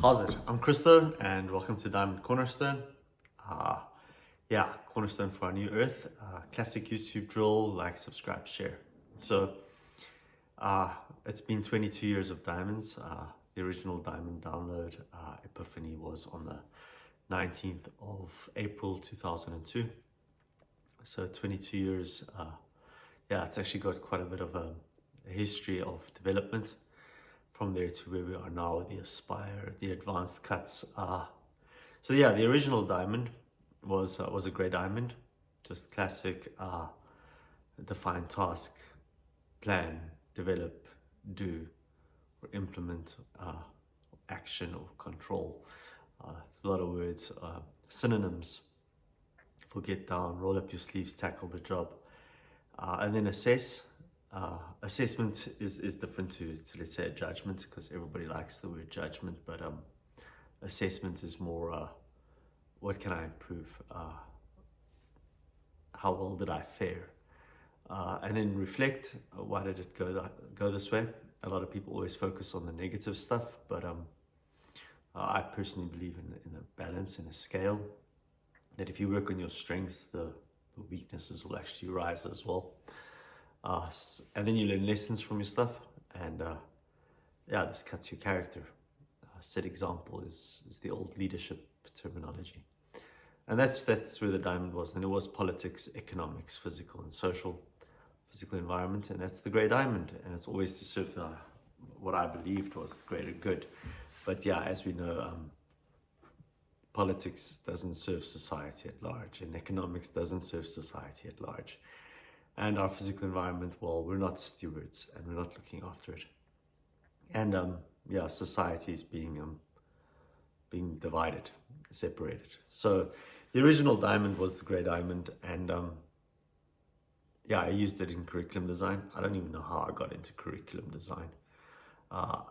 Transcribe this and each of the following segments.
How's it? I'm Christo and welcome to Diamond Cornerstone. Uh, Cornerstone for our new earth. Classic YouTube drill, like, subscribe, share. So it's been 22 years of diamonds. The original diamond download, Epiphany, was on the 19th of April 2002. So 22 years. It's actually got quite a bit of a history of development from there to where we are now with the Aspire, the advanced cuts. The original diamond was a grey diamond, just classic, define task, plan, develop, do, or implement, action or control. It's a lot of words, synonyms for get down, roll up your sleeves, tackle the job, and then assess. Assessment is different to let's say a judgment, because everybody likes the word judgment, but assessment is more what can I improve, how well did I fare, and then reflect. Why did it go this way? A lot of people always focus on the negative stuff, but I personally believe in a balance and a scale, that if you work on your strengths, the weaknesses will actually rise as well. And then you learn lessons from your stuff, and this cuts your character. Set example is the old leadership terminology, and that's where the diamond was. And it was politics, economics, physical and physical environment, and that's the grey diamond. And it's always to serve what I believed was the greater good. But as we know, politics doesn't serve society at large, and economics doesn't serve society at large. And our physical environment, well, we're not stewards and we're not looking after it. And society is being divided, separated. So the original diamond was the grey diamond, and I used it in curriculum design. I don't even know how I got into curriculum design. I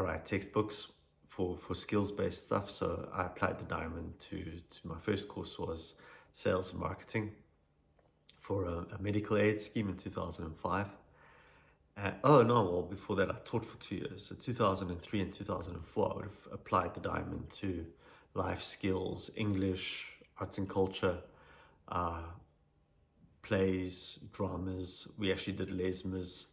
write textbooks for skills-based stuff, so I applied the diamond to my first course was sales and marketing for a medical aid scheme in 2005. Before that I taught for 2 years. So 2003 and 2004, I would have applied the diamond to life skills, English, arts and culture, plays, dramas. We actually did Les Mis,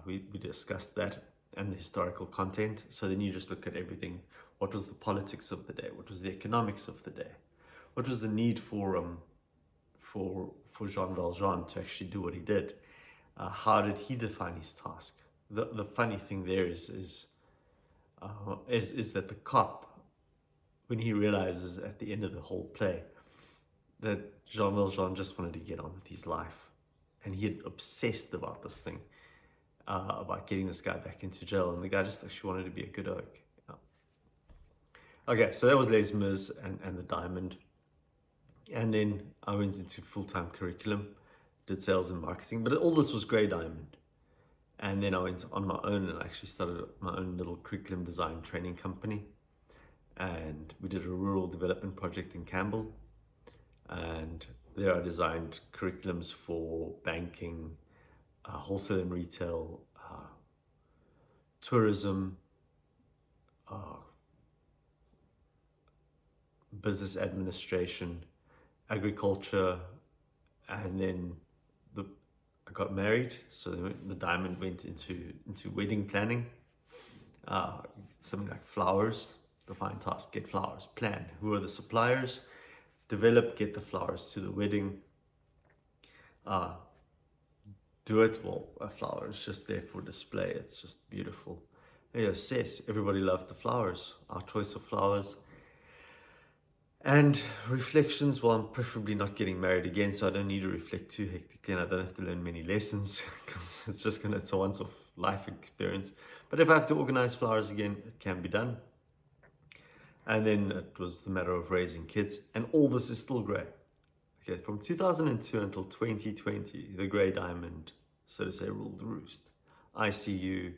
we discussed that, and the historical content. So then you just look at everything. What was the politics of the day? What was the economics of the day? What was the need for Jean Valjean to actually do what he did? How did he define his task? The funny thing there is that the cop, when he realizes at the end of the whole play that Jean Valjean just wanted to get on with his life, and he had obsessed about this thing, about getting this guy back into jail, and the guy just actually wanted to be a good oak. Okay, so that was Les Mis and the diamond. And then I went into full-time curriculum, did sales and marketing, but all this was grey diamond. And then I went on my own and actually started my own little curriculum design training company. And we did a rural development project in Campbell. And there I designed curriculums for banking, wholesale and retail, tourism, business administration, agriculture, and then I got married, so the diamond went into wedding planning. Something like flowers, define task, get flowers, plan, who are the suppliers, develop, get the flowers to the wedding, do it. Well, a flower is just there for display, it's just beautiful. Assess, everybody loved the flowers, our choice of flowers. And reflections, well, I'm preferably not getting married again, so I don't need to reflect too hectically, and I don't have to learn many lessons, because it's a once-off life experience. But if I have to organize flowers again, it can be done. And then it was the matter of raising kids, and all this is still grey. Okay, from 2002 until 2020, the grey diamond, so to say, ruled the roost. ICU,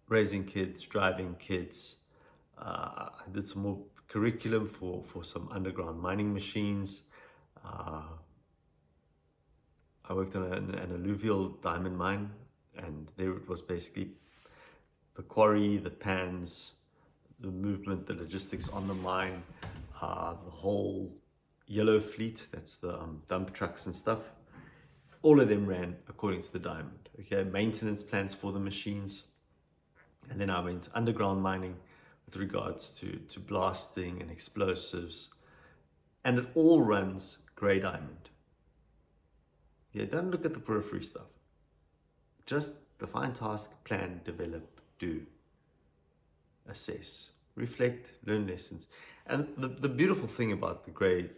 raising kids, driving kids. I did some more curriculum for some underground mining machines. I worked on an alluvial diamond mine, and there it was basically the quarry, the pans, the movement, the logistics on the mine, the whole yellow fleet, that's the dump trucks and stuff, all of them ran according to the diamond. Okay, maintenance plans for the machines. And then I went underground mining with regards to blasting and explosives. And it all runs grey diamond. Yeah, don't look at the periphery stuff. Just define task, plan, develop, do, assess, reflect, learn lessons. And the beautiful thing about the grey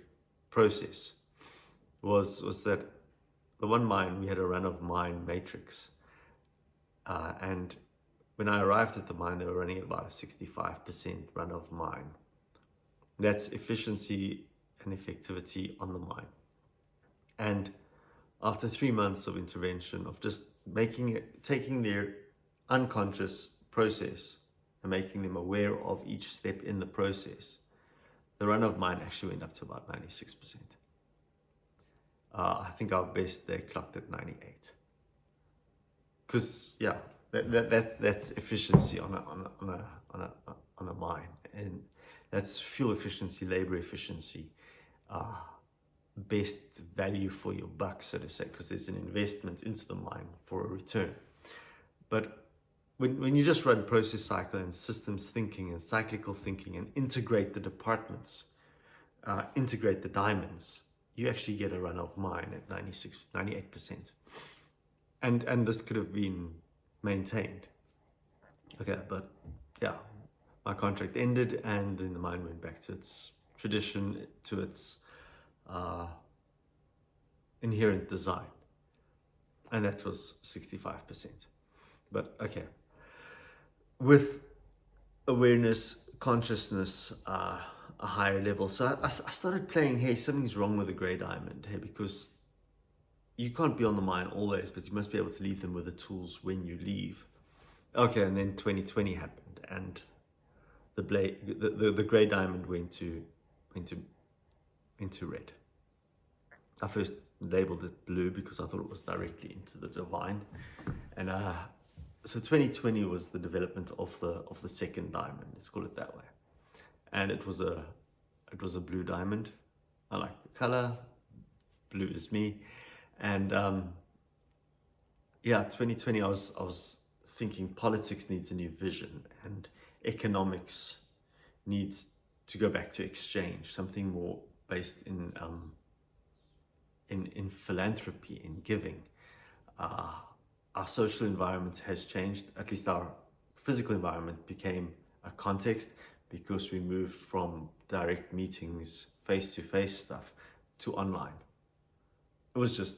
process was that the one mine, we had a run of mine matrix. And when I arrived at the mine, they were running at about a 65% run of mine. That's efficiency and effectivity on the mine. And after 3 months of intervention, of just taking their unconscious process and making them aware of each step in the process, the run of mine actually went up to about 96%. I think our best day clocked at 98. Because yeah, that's efficiency on a mine, and that's fuel efficiency, labor efficiency, best value for your buck, so to say, because there's an investment into the mine for a return. But when you just run process cycle and systems thinking and cyclical thinking and integrate the departments, integrate the diamonds, you actually get a run of mine at 98%. And this could have been maintained. Okay, but yeah, my contract ended and then the mine went back to its tradition, to its inherent design. And that was 65%. But okay, with awareness, consciousness, a higher level. So I started playing, hey, something's wrong with the grey diamond, hey, because you can't be on the mine always, but you must be able to leave them with the tools when you leave. Okay, and then 2020 happened, and the grey diamond went to red. I first labeled it blue because I thought it was directly into the divine, and so 2020 was the development of the second diamond. Let's call it that way, and it was a blue diamond. I like the color. Blue is me. And yeah, 2020, I was thinking politics needs a new vision, and economics needs to go back to exchange, something more based in philanthropy, in giving. Our social environment has changed. At least our physical environment became a context, because we moved from direct meetings, face-to-face stuff, to online. It was just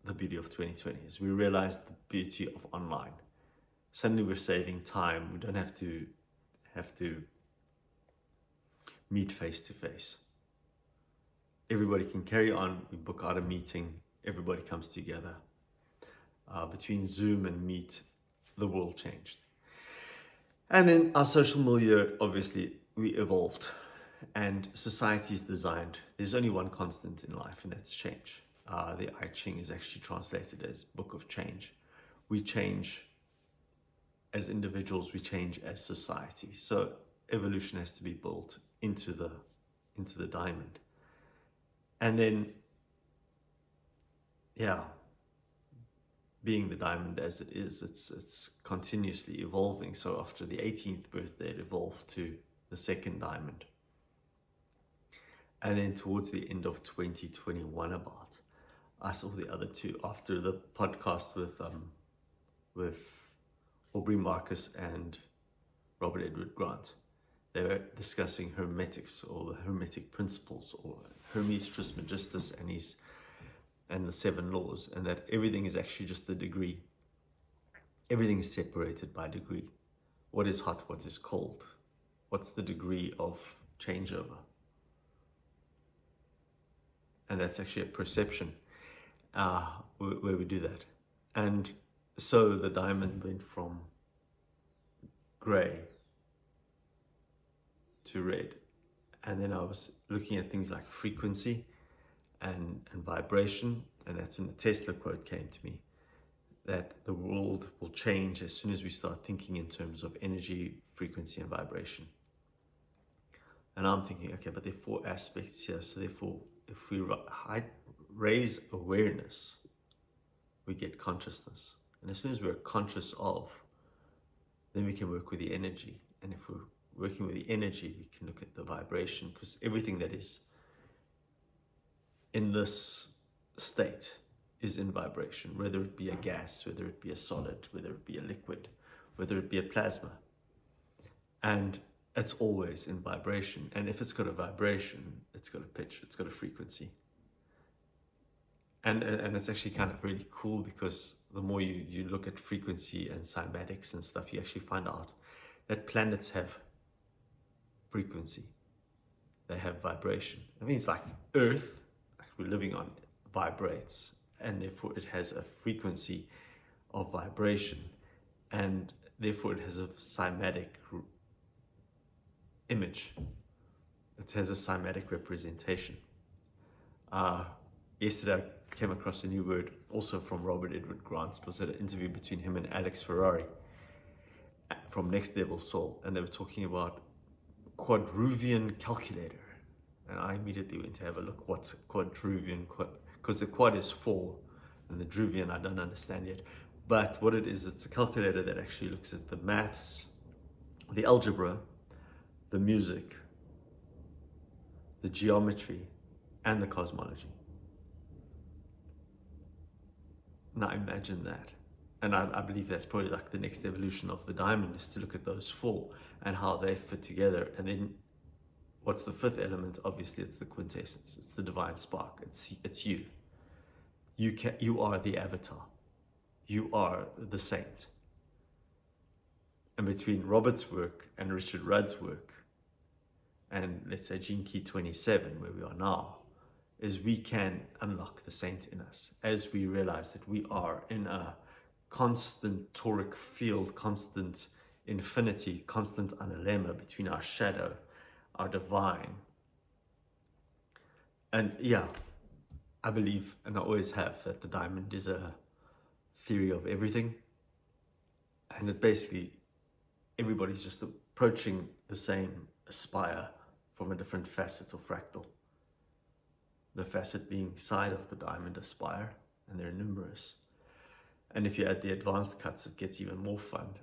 the beauty of 2020, is we realized the beauty of online. Suddenly we're saving time. We don't have to meet face to face. Everybody can carry on. We book out a meeting. Everybody comes together. Between Zoom and Meet, the world changed. And then our social milieu, obviously, we evolved. And society is designed. There's only one constant in life, and that's change. The I Ching is actually translated as Book of Change. We change as individuals, we change as society. So evolution has to be built into the diamond. And then, yeah, being the diamond as it is, it's continuously evolving. So after the 18th birthday, it evolved to the second diamond. And then towards the end of 2021 about, I saw the other two after the podcast with Aubrey Marcus and Robert Edward Grant. They were discussing hermetics, or the hermetic principles, or Hermes Trismegistus and the 7 laws, and that everything is actually just the degree. Everything is separated by degree. What is hot, what is cold? What's the degree of changeover? And that's actually a perception where we do that. And so the diamond went from gray to red. And then I was looking at things like frequency and vibration, and that's when the Tesla quote came to me. that the world will change as soon as we start thinking in terms of energy, frequency, and vibration. And I'm thinking, okay, but there are 4 aspects here. So therefore, if we raise awareness, we get consciousness. And as soon as we're conscious of, then we can work with the energy. And if we're working with the energy, we can look at the vibration, because everything that is in this state is in vibration, whether it be a gas, whether it be a solid, whether it be a liquid, whether it be a plasma. And it's always in vibration. And if it's got a vibration, it's got a pitch, it's got a frequency. And it's actually kind of really cool, because the more you look at frequency and cymatics and stuff, you actually find out that planets have frequency. They have vibration. I mean, it's like Earth, like we're living on, vibrates, and therefore it has a frequency of vibration, and therefore it has a cymatic image. It has a cymatic representation. Yesterday I came across a new word, also from Robert Edward Grant. It was an interview between him and Alex Ferrari from Next Level Soul, and they were talking about quadruvian calculator. And I immediately went to have a look. What's a quadruvian? Because the quad is 4, and the druvian I don't understand yet. But what it is, it's a calculator that actually looks at the maths, the algebra, the music, the geometry, and the cosmology. Now imagine that. And I believe that's probably like the next evolution of the diamond, is to look at those 4 and how they fit together. And then what's the 5th element? Obviously, it's the quintessence. It's the divine spark. It's you. You are the avatar. You are the saint. And between Robert's work and Richard Rudd's work, and let's say Gene Key 27, where we are now, is we can unlock the saint in us as we realize that we are in a constant toric field, constant infinity, constant analemma between our shadow, our divine. And yeah, I believe, and I always have, that the diamond is a theory of everything, and that basically everybody's just approaching the same spire from a different facet or fractal. The facet being side of the diamond, a spire, and there are numerous. And if you add the advanced cuts, it gets even more fun.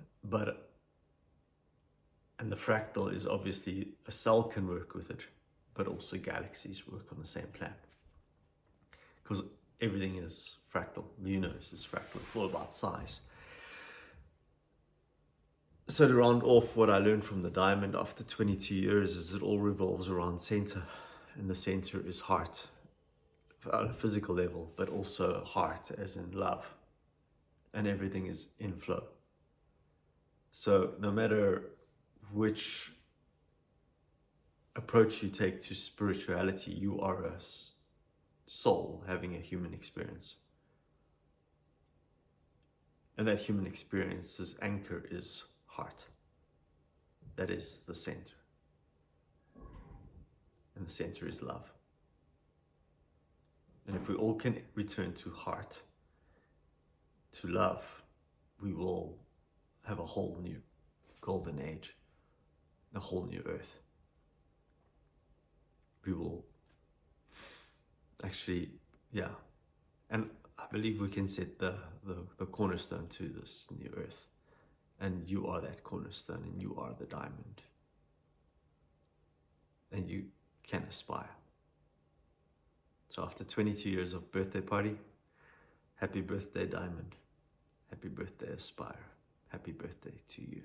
And the fractal is obviously, a cell can work with it, but also galaxies work on the same plan. Because everything is fractal. The universe is fractal. It's all about size. So to round off what I learned from the diamond after 22 years is it all revolves around center. And the center is heart, on a physical level, but also heart as in love. And everything is in flow. So no matter which approach you take to spirituality, you are a soul having a human experience. And that human experience's anchor is heart. That is the center. And the center is love. And if we all can return to heart, to love, we will have a whole new golden age, a whole new earth. We will actually, yeah. And I believe we can set the cornerstone to this new earth. And you are that cornerstone, and you are the diamond. And you can aspire. So after 22 years of birthday party, happy birthday, diamond. Happy birthday, aspire. Happy birthday to you.